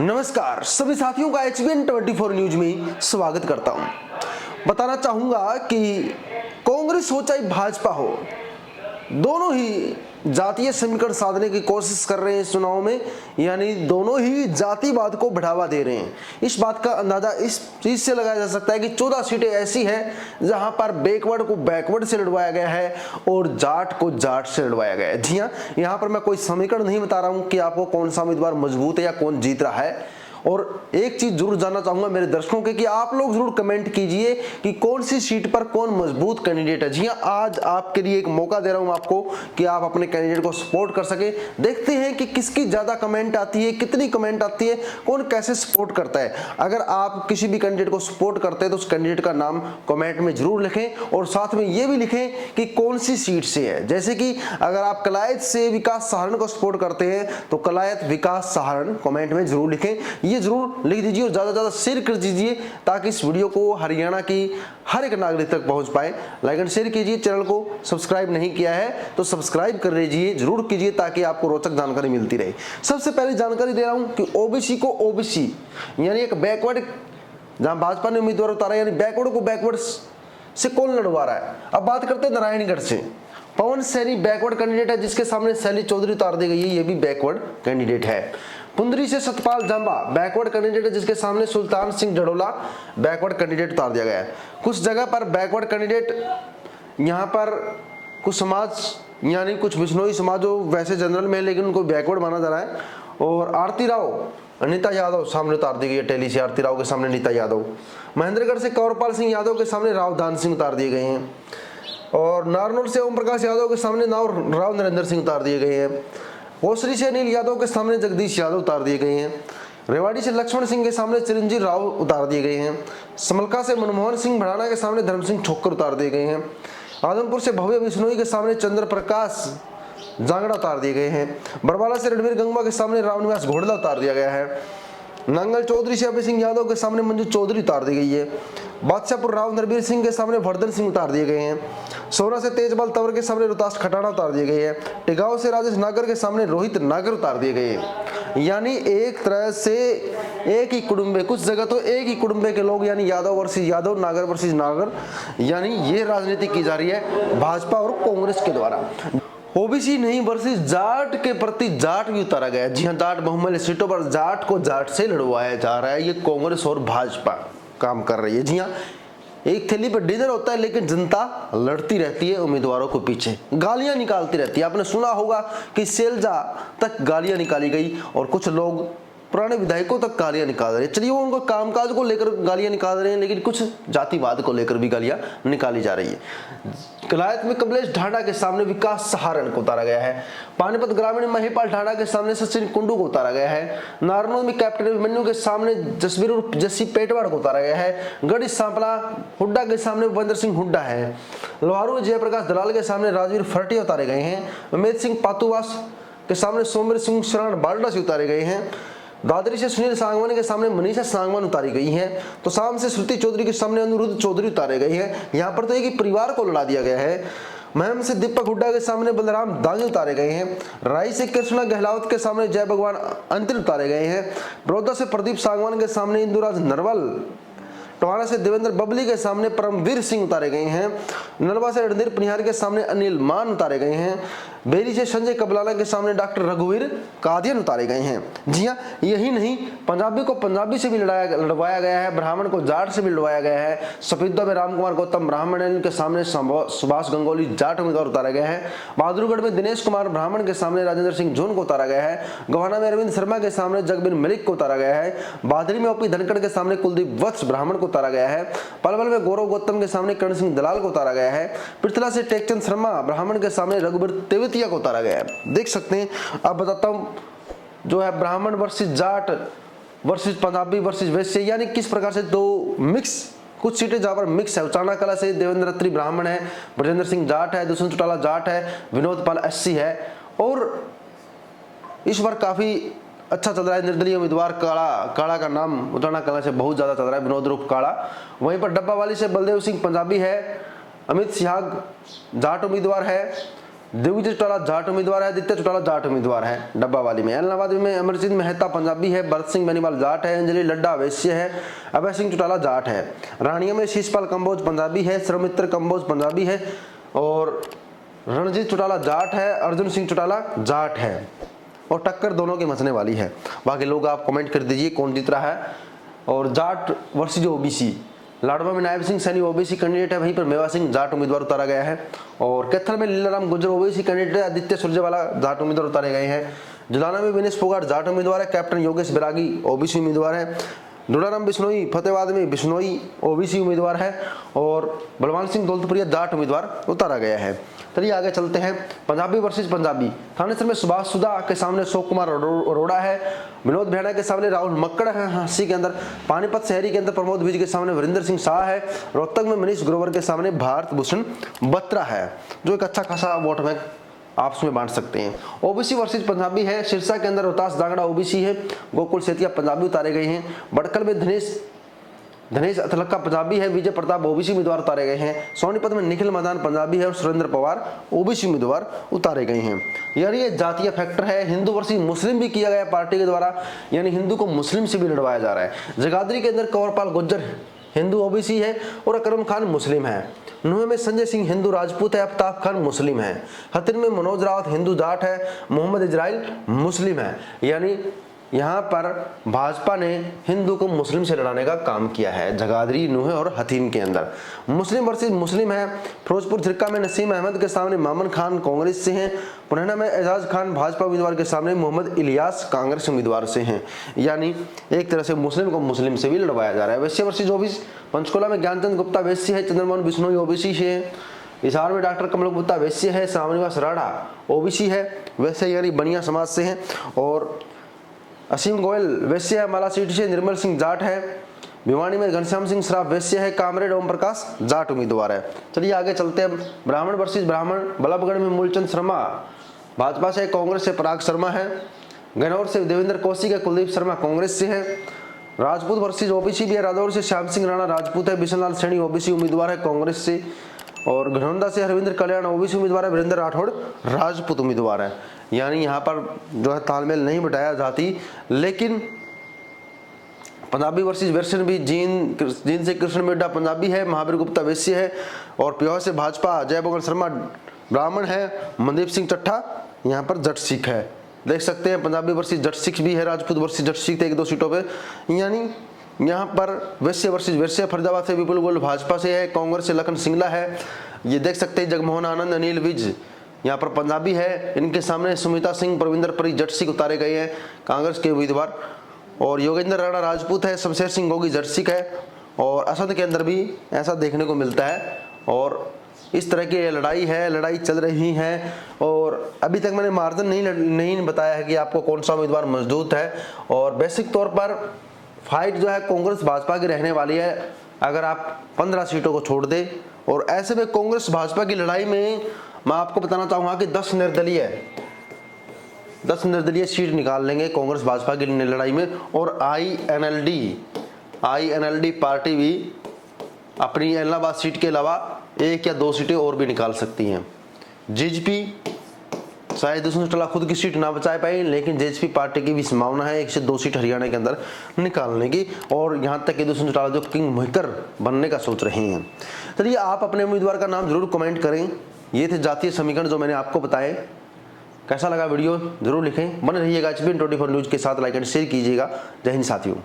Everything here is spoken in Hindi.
नमस्कार सभी साथियों का HBN 24 न्यूज में स्वागत करता हूं। बताना चाहूंगा कि कांग्रेस हो चाहे भाजपा हो, दोनों ही जातीय समीकरण साधने की कोशिश कर रहे हैं चुनाव में, यानी दोनों ही जातिवाद को बढ़ावा दे रहे हैं। इस बात का अंदाजा इस चीज से लगाया जा सकता है कि 14 सीटें ऐसी हैं जहां पर बैकवर्ड को बैकवर्ड से लड़वाया गया है और जाट को जाट से लड़वाया गया है। जी हां, यहां पर मैं कोई समीकरण नहीं बता रहा हूं कि आपको कौन सा उम्मीदवार मजबूत है या कौन जीत रहा है। और एक चीज जरूर जानना चाहूंगा मेरे दर्शकों के कि आप लोग जरूर कमेंट कीजिए कि कौन सी सीट पर कौन मजबूत कैंडिडेट है। जी हां, आज आपके लिए एक मौका दे रहा हूं आपको कि आप अपने कैंडिडेट को सपोर्ट कर सके। देखते हैं कि किसकी ज्यादा कमेंट आती है, कितनी कमेंट आती है, कौन कैसे सपोर्ट करता है। अगर आप किसी भी कैंडिडेट को सपोर्ट करते हैं तो उस कैंडिडेट का नाम कमेंट में जरूर लिखें और साथ में यह भी लिखें कि कौन सी सीट से है। जैसे कि अगर आप कलायत से विकास सहारण को सपोर्ट करते हैं तो कलायत विकास सहारण कमेंट में जरूर लिखें, ये जरूर लिख दीजिए और ज्यादा से ज्यादा शेयर कर दीजिए ताकि इस वीडियो को हरियाणा की हर एक नागरिक तक पहुंच पाए। लाइक एंड शेयर कीजिए, चैनल को सब्सक्राइब नहीं किया है तो सब्सक्राइब कर लीजिए, जरूर कीजिए ताकि आपको रोचक जानकारी मिलती रहे। सबसे पहले जानकारी दे रहा हूं कि ओबीसी को ओबीसी यानी एक बैकवर्ड, जहां भाजपा ने उम्मीदवार उतारा यानी बैकवर्ड को बैकवर्ड से कौन लड़वा रहा है। अब बात करते हैं नारायणगढ़ से। पवन सैनी बैकवर्ड कैंडिडेट है जिसके सामने शैली चौधरी उतार दी गई है, ये भी बैकवर्ड कैंडिडेट है। पुंदरी से सतपाल जांबा बैकवर्ड कैंडिडेट है जिसके सामने सुल्तान सिंह जड़ोला बैकवर्ड कैंडिडेट उतार दिया गया है। कुछ जगह पर बैकवर्ड कैंडिडेट यहाँ पर कुछ समाज यानी कुछ बिश्नोई समाज जो वैसे जनरल में है लेकिन उनको बैकवर्ड माना जा रहा है। और आरती राव नीता यादव सामने उतार दी गई है, टेली से आरती राव के सामने नीता यादव। महेंद्रगढ़ से कंवरपाल सिंह यादव के सामने राव दान सिंह उतार दिए गए हैं। और नारनौल से ओम प्रकाश यादव के सामने राव नरेंद्र सिंह उतार दिए गए हैं। ओसरी से अनिल यादव के सामने जगदीश यादव उतार दिए गए हैं। रेवाड़ी से लक्ष्मण सिंह के सामने चिरंजीव राव उतार दिए गए हैं। समलका से मनमोहन सिंह भड़ाना के सामने धर्म सिंह ठोकर उतार दिए गए हैं। आदमपुर से भव्य बिश्नोई के सामने चंद्र प्रकाश जांगड़ा उतार दिए गए हैं। बरवाला से रणवीर गंगवा के सामने रामनिवास घोड़ला उतार दिया गया है। नांगल चौधरी से अभय सिंह यादव के सामने मंजू चौधरी उतार दी गई है। बादशाहपुर राव नरबीर सिंह के सामने वर्धन सिंह उतार दिए गए हैं। सोना से तेजपाल तंवर के सामने रोहतास खटाना उतार दिए गए हैं। टिगांव से राजेश नागर के सामने रोहित नागर उतार दिए गए हैं। यानी एक तरह से एक ही कुटुंबे, कुछ जगह तो एक ही कुटुंबे के लोग यानी यादव वर्सेस यादव, नागर वर्सेस नागर, यानी ये राजनीति की जा रही है भाजपा और कांग्रेस के द्वारा। ओबीसी नहीं वर्सेस जाट के प्रति जाट भी उतारा गया। जी हाँ, जाट बहुमूल्य सीटों पर जाट को जाट से लड़वाया जा रहा है। ये कांग्रेस और भाजपा काम कर रही है। जी हाँ, एक थैली पर डिनर होता है लेकिन जनता लड़ती रहती है उम्मीदवारों को पीछे, गालियां निकालती रहती है। आपने सुना होगा कि सैलजा तक गालियां निकाली गई और कुछ लोग पुराने विधायकों तक गालियां निकाल रहे हैं। चलिए वो उनको कामकाज को लेकर गालियां निकाल रहे हैं लेकिन कुछ जातिवाद को लेकर भी गालियां निकाली जा रही है। कलायत में कमलेश ढांडा के सामने विकास सहारण को उतारा गया है। पानीपत ग्रामीण में महिपाल ढांडा के सामने सचिन कुंडू को उतारा गया है। नारनौल में कैप्टन अभिमन्यु के सामने जसवीर उर्फ जस्सी पेटवाड़ को उतारा गया है। गढ़ी सांपला हुड्डा के सामने भूपेंद्र सिंह हुड्डा है। लोहारू में जयप्रकाश दलाल के सामने राजवीर फरटिया उतारे गए हैं। उमेद सिंह पातुवास के सामने सोमवीर सिंह शरण बाल्डा से उतारे गए हैं। दादरी से सुनील सांगवान के सामने मनीषा सांगवान उतारी गई है। तो शाम से श्रुति चौधरी के सामने अनुरुद्ध चौधरी उतारे गए हैं। यहाँ पर तो एक ही परिवार को लड़ा दिया गया है। महम से दीपक हुड्डा के सामने बलराम दांगी उतारे गए हैं। राय से कृष्णा गहलावत के सामने जय भगवान अंतिल उतारे गए हैं। बड़ौदा से प्रदीप सांगवान के सामने इंदुराज नरवल। टोहाना से देवेंद्र बबली के सामने परमवीर सिंह उतारे गए हैं। नलवा से रणधीर पनिहार के सामने अनिल मान उतारे गए हैं। बेरी से संजय कबलाला के सामने डॉक्टर रघुवीर कादियन उतारे गए हैं। जी हाँ, यही नहीं, पंजाबी को पंजाबी से भी लड़वाया गया है, ब्राह्मण को जाट से भी लड़वाया गया है। सफेदा में रामकुमार गौतम ब्राह्मण के सामने सुभाष गंगोली जाट उम्मीदवार उतारा गया है। बहादुरगढ़ में दिनेश कुमार ब्राह्मण के सामने राजेंद्र सिंह जून को उतारा गया है। गोहाना में अरविंद शर्मा के सामने जगबीर मलिक को उतारा गया है। बादरी में ओपी धनखड़ के सामने कुलदीप वत्स ब्राह्मण को उतारा गया है। पलवल में गौरव गौतम के सामने कर्ण सिंह दलाल को उतारा गया है। पृथला से टेकचंद शर्मा ब्राह्मण के सामने रघुवीर तेवतिया को उतारा गया है। देख सकते हैं, अब बताता हूं जो है ब्राह्मण versus Jat versus Punjabi versus वैश्य, यानी किस प्रकार से दो मिक्स, कुछ सीटें जहां पर मिक्स है। उचाना कला से देवेंद्र अत्री ब्राह्मण है, ब्रजेंद्र सिंह जाट है, दुष्यंत चौटाला जाट है, विनोद पाल एससी है। और इस बार काफी अच्छा चल रहा है निर्दलीय उम्मीदवार काड़ा का नाम उचाना कला से बहुत ज्यादा चल रहा है, विनोद रूप काड़ा। वहीं पर डब्बावाली से बलदेव सिंह पंजाबी है। अमित सिहाग जाट उम्मीदवार है। दिग्विजय चौटाला जाट उम्मीदवार है, आदित्य चौटाला जाट उम्मीदवार है डब्बा वाली में। इलाहाबाद में अमरजीत मेहता पंजाबी है, भरत सिंह बेनीवाल जाट है, अंजलि लड्डा वैश्य है, अभय सिंह चौटाला जाट है। रानिया में शीशपाल कंबोज पंजाबी है, सर्वमित्र कंबोज पंजाबी है और रणजीत चौटाला जाट है, अर्जुन सिंह चौटाला जाट है और टक्कर दोनों की मचने वाली है। बाकी लोग आप कमेंट कर दीजिए कौन जीत रहा है। और जाट वर्सेज ओबीसी, लाडवा में नायब सिंह सैनी ओबीसी कैंडिडेट है, वहीं पर मेवा सिंह जाट उम्मीदवार उतारा गया है। और कैथल में लीलाराम गुर्जर ओबीसी कैंडिडेट है, आदित्य सुरजेवाला जाट उम्मीदवार उतारे गए हैं। जुलाना में विनेश फोगाट जाट उम्मीदवार है, कैप्टन योगेश बैरागी ओबीसी उम्मीदवार है। डोडाराम बिश्नोई फतेहाबाद में बिश्नोई ओबीसी उम्मीदवार है और बलवान सिंह दौलतपुरिया जाट उम्मीदवार उतारा गया है। चलिए आगे चलते हैं। पंजाबी वर्सेज पंजाबी, थानेसर में सुभाष सुधा के सामने अशोक कुमार अरोड़ा है, विनोद भेड़ा के सामने राहुल मक्कड़ है हांसी के अंदर, पानीपत शहरी के अंदर प्रमोद विज के सामने वरिंदर सिंह शाह है, रोहतक में मनीष ग्रोवर के सामने भारत भूषण बत्रा है, जो एक अच्छा खासा वोट बैंक आपस में बांट सकते हैं। ओबीसी वर्सेज पंजाबी है, सिरसा के अंदर रोहतास दांगड़ा ओबीसी है, गोकुल सेतिया पंजाबी उतारे गए हैं। बड़कल में धनेश अथलक्का पंजाबी है, विजय प्रताप ओबीसी उम्मीदवार उतारे गए हैं। सोनीपत में निखिल मदान पंजाबी है और सुरेंद्र पवार ओबीसी उम्मीदवार उतारे गए हैं। यानी ये जातीय फैक्टर है। हिंदू वर्सेज मुस्लिम भी किया गया पार्टी के द्वारा, यानी हिंदू को मुस्लिम से भी लड़वाया जा रहा है। जगाधरी के अंदर कंवरपाल गुज्जर हिंदू ओबीसी है और अकरम खान मुस्लिम है। नुहे में संजय सिंह हिंदू राजपूत है, अफ्ताब खान मुस्लिम है। हतिन में मनोज रावत हिंदू जाट है, मोहम्मद इजराइल मुस्लिम है। यानी यहाँ पर भाजपा ने हिंदू को मुस्लिम से लड़ाने का काम किया है जगाधरी, नुहे और हथीन के अंदर। मुस्लिम वर्सेज मुस्लिम है, फिरोजपुर थिरका में नसीम अहमद के सामने मामन खान कांग्रेस से हैं, पुराना में एजाज खान भाजपा उम्मीदवार के सामने मोहम्मद इलियास कांग्रेस उम्मीदवार से हैं। यानी एक तरह से मुस्लिम को मुस्लिम से भी लड़वाया जा रहा है। वैश्य वर्सेज ओबीसी, पंचकुला में ज्ञानचंद गुप्ता वैश्य है, चंद्रमोहन बिश्नोई ओबीसी से है, हिसार में डॉक्टर कमल गुप्ता वैश्य है, श्रावणिवास राणा ओबीसी है वैसे यानी बनिया समाज से हैं, और असीम गोयल वैश्य है, माला सीट से निर्मल सिंह जाट है, भिवानी में घनश्याम सिंह श्राफ वैश्य है, कामरेड ओम प्रकाश जाट उम्मीदवार है। चलिए आगे चलते हैं। ब्राह्मण वर्सेज ब्राह्मण, बल्लभगढ़ में मूलचंद शर्मा भाजपा से, कांग्रेस से पराग शर्मा है, गन्नौर से देवेंद्र कौशिक है, कुलदीप शर्मा कांग्रेस से है। राजपूत वर्सेज ओबीसी भी है, रादौर से श्याम सिंह राणा राजपूत है, बिशनलाल सैनी ओबीसी उम्मीदवार है कांग्रेस से, और घनौंदा से हरविंद्र कल्याण ओबीसी उम्मीदवार है, वीरेंद्र राठौड़ राजपूत उम्मीदवार है। यानी यहाँ पर जो है तालमेल नहीं बिठाया जाती, लेकिन पंजाबी वर्सेज वेर्शन भी जींद से कृष्ण मिड्डा पंजाबी है, महावीर गुप्ता वैश्य है, और प्योर से भाजपा जय बंगल शर्मा ब्राह्मण है, मनदीप सिंह चट्ठा यहाँ पर जट सिख है। देख सकते हैं पंजाबी वर्सेज जट सिख भी है, राजपूत वर्सेज जट सिख एक दो सीटों पे। यानी यहाँ पर वैश्य वर्सेज वैश्य, फरीदाबाद से विपुल गोयल भाजपा से है, कांग्रेस से लखन सिंगला है। ये देख सकते हैं जगमोहन आनंद अनिल विज यहाँ पर पंजाबी है, इनके सामने सुमिता सिंह प्रविंदर परी जट सिख उतारे गए हैं कांग्रेस के उम्मीदवार, और योगेंद्र राणा राजपूत है, शमशेर सिंह गोगी जट सिख है, और असद के अंदर भी ऐसा देखने को मिलता है। और इस तरह की लड़ाई है, लड़ाई चल रही है, और अभी तक मैंने मार्जिन नहीं बताया है कि आपको कौन सा उम्मीदवार मजबूत है। और बेसिक तौर पर फाइट जो है कांग्रेस भाजपा की रहने वाली है, अगर आप 15 सीटों को छोड़ दे। और ऐसे में कांग्रेस भाजपा की लड़ाई में मैं आपको बताना चाहूंगा कि 10 निर्दलीय सीट निकाल लेंगे कांग्रेस भाजपा की लड़ाई में, और आईएनएलडी पार्टी भी अपनी इलाहाबाद सीट के अलावा 1 या 2 सीटें और भी निकाल सकती हैं। जेजेपी शायद दुष्यंत चौटाला खुद की सीट ना बचा पाए, लेकिन जेजेपी पार्टी की भी संभावना है 1 से 2 सीट हरियाणा के अंदर निकालने की, और यहां तक कि दुष्यंत चौटाला जो किंग मेकर बनने का सोच रहे हैं। चलिए आप अपने उम्मीदवार का नाम जरूर कमेंट करें। ये थे जातीय समीकरण जो मैंने आपको बताए। कैसा लगा वीडियो जरूर लिखें। बने रहिएगा HBN 24 न्यूज के साथ, लाइक एंड शेयर कीजिएगा। जय हिंद साथियों।